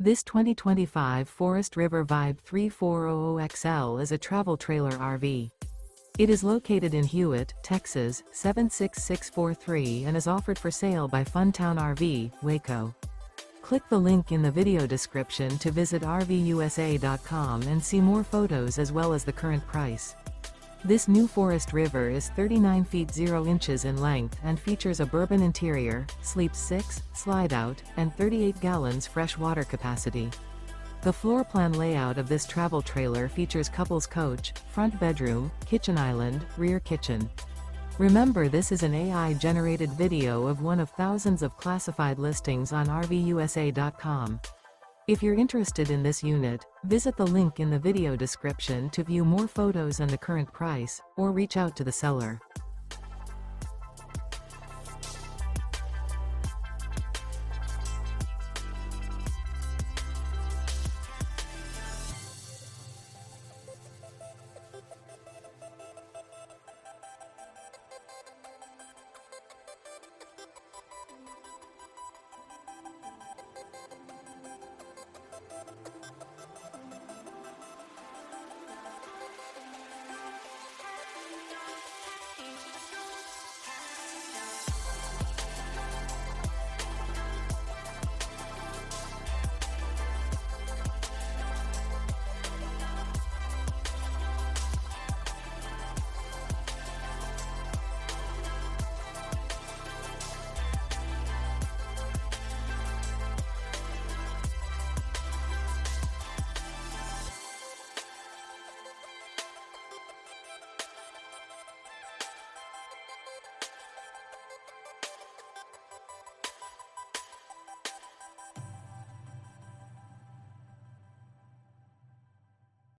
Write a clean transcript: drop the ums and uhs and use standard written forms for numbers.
This 2025 Forest River Vibe 3400XL is a travel trailer RV. It is located in Hewitt, Texas, 76643 and is offered for sale by Funtown RV, Waco. Click the link in the video description to visit RVUSA.com and see more photos as well as the current price. This new Forest River is 39 feet 0 inches in length and features a bourbon interior, sleeps 6, slide-out, and 38 gallons fresh water capacity. The floor plan layout of this travel trailer features couples coach, front bedroom, kitchen island, rear kitchen. Remember, this is an AI-generated video of one of thousands of classified listings on RVUSA.com. If you're interested in this unit, visit the link in the video description to view more photos and the current price, or reach out to the seller.